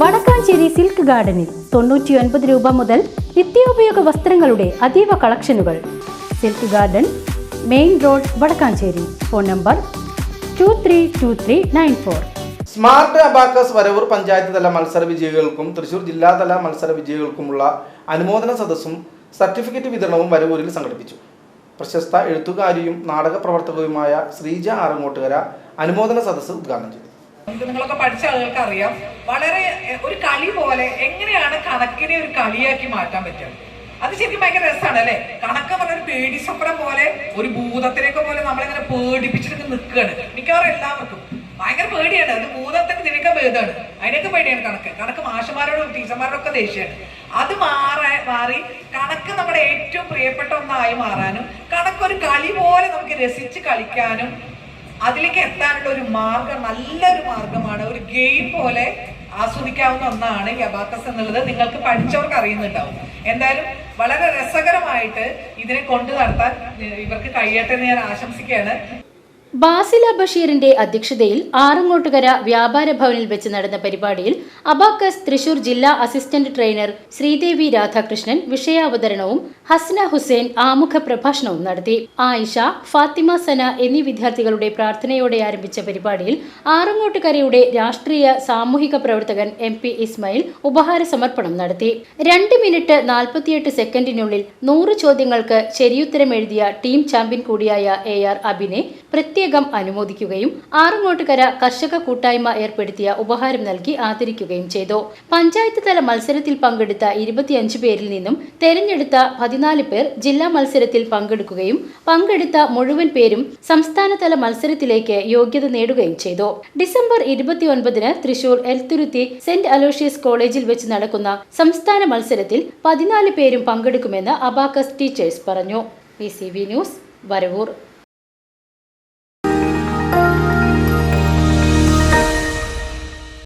Vadakkanchery silk ഗാർഡനിൽ 99 രൂപ മുതൽ നിത്യോപയോഗ വസ്ത്രങ്ങളുടെ അതീവ കളക്ഷനുകൾ. Silk garden, main road, Vadakkanchery. Phone number 232394. Smart abacus Varavoor panchayat തല മത്സര വിജയികൾക്കും തൃശൂർ ജില്ലാതല മത്സര വിജയികൾക്കുമുള്ള അനുമോദന സദസ്സും സർട്ടിഫിക്കറ്റ് വിതരണവും വരവൂരിൽ സംഘടിപ്പിച്ചു. പ്രശസ്ത എഴുത്തുകാരിയും നാടക പ്രവർത്തകയുമായ ശ്രീജ ആറങ്ങോട്ടുകര അനുമോദന സദസ്സ് ഉദ്ഘാടനം ചെയ്തു. നിങ്ങളൊക്കെ പഠിച്ച ആളുകൾക്ക് അറിയാം, വളരെ ഒരു കളി പോലെ എങ്ങനെയാണ് കണക്കിനെ ഒരു കളിയാക്കി മാറ്റാൻ പറ്റുക. അത് ശരിക്കും ഭയങ്കര രസമാണ് അല്ലെ. കണക്ക് പറഞ്ഞൊരു പേടി സ്വപ്നം പോലെ, ഒരു ഭൂതത്തിനൊക്കെ പോലെ നമ്മളിങ്ങനെ പേടിപ്പിച്ചിട്ട് നിൽക്കുകയാണ്. മിക്കവാറും എല്ലാവർക്കും ഭയങ്കര പേടിയാണ്. അത് ഭൂതത്തിന് ഇതിനൊക്കെ ഭേദമാണ്, അതിനൊക്കെ പേടിയാണ് കണക്ക് മാഷന്മാരോടും ടീച്ചർമാരോടൊക്കെ ദേഷ്യമാണ്. അത് മാറി കണക്ക് നമ്മുടെ ഏറ്റവും പ്രിയപ്പെട്ട ഒന്നായി മാറാനും കണക്കൊരു കളി പോലെ നമുക്ക് രസിച്ച് കളിക്കാനും അതിലേക്ക് എത്താനുള്ള ഒരു മാർഗം, നല്ലൊരു മാർഗമാണ്. ഒരു ഗെയിം പോലെ ആസ്വദിക്കാവുന്ന ഒന്നാണ് ഈ അബാക്കസ് എന്നുള്ളത്. നിങ്ങൾക്ക് പഠിച്ചവർക്ക് അറിയുന്നുണ്ടാവും. എന്തായാലും വളരെ രസകരമായിട്ട് ഇതിനെ കൊണ്ടു നടത്താൻ ഇവർക്ക് കഴിയട്ടെ എന്ന് ഞാൻ ആശംസിക്കുകയാണ്. ബാസില ബഷീറിന്റെ അധ്യക്ഷതയിൽ ആറങ്ങോട്ടുകര വ്യാപാര ഭവനിൽ വെച്ച് നടന്ന പരിപാടിയിൽ അബാക്കസ് തൃശൂർ ജില്ലാ അസിസ്റ്റന്റ് ട്രെയിനർ ശ്രീദേവി രാധാകൃഷ്ണൻ വിഷയാവതരണവും ഹസ്ന ഹുസൈൻ ആമുഖ പ്രഭാഷണവും നടത്തി. ആയിഷ, ഫാത്തിമ സന എന്നീ വിദ്യാർത്ഥികളുടെ പ്രാർത്ഥനയോടെ ആരംഭിച്ച പരിപാടിയിൽ ആറങ്ങോട്ടുകരയുടെ രാഷ്ട്രീയ സാമൂഹിക പ്രവർത്തകൻ MP ഇസ്മായിൽ ഉപഹാര സമർപ്പണം നടത്തി. 2 മിനിറ്റ് 48 സെക്കൻഡിനുള്ളിൽ 100 ചോദ്യങ്ങൾക്ക് ശരിയുത്തരം എഴുതിയ ടീം ചാമ്പ്യൻ കൂടിയായ AR അബിനെ പ്രത്യേകം അനുമോദിക്കുകയും ആറങ്ങോട്ടുകര കർഷക കൂട്ടായ്മ ഏർപ്പെടുത്തിയ ഉപഹാരം നൽകി ആദരിക്കുകയും ചെയ്തു. പഞ്ചായത്ത് തല മത്സരത്തിൽ പങ്കെടുത്ത 25 പേരിൽ നിന്നും തെരഞ്ഞെടുത്ത 14 പേർ ജില്ലാ മത്സരത്തിൽ പങ്കെടുക്കുകയും പങ്കെടുത്ത മുഴുവൻ പേരും സംസ്ഥാനതല മത്സരത്തിലേക്ക് യോഗ്യത നേടുകയും ചെയ്തു. ഡിസംബർ 29-ന് തൃശൂർ എൽത്തുരുത്തി സെന്റ് അലോഷ്യസ് കോളേജിൽ വെച്ച് നടക്കുന്ന സംസ്ഥാന മത്സരത്തിൽ 14 പേരും പങ്കെടുക്കുമെന്ന് അബാക്കസ് ടീച്ചേഴ്സ് പറഞ്ഞു. PCV news, Varavoor.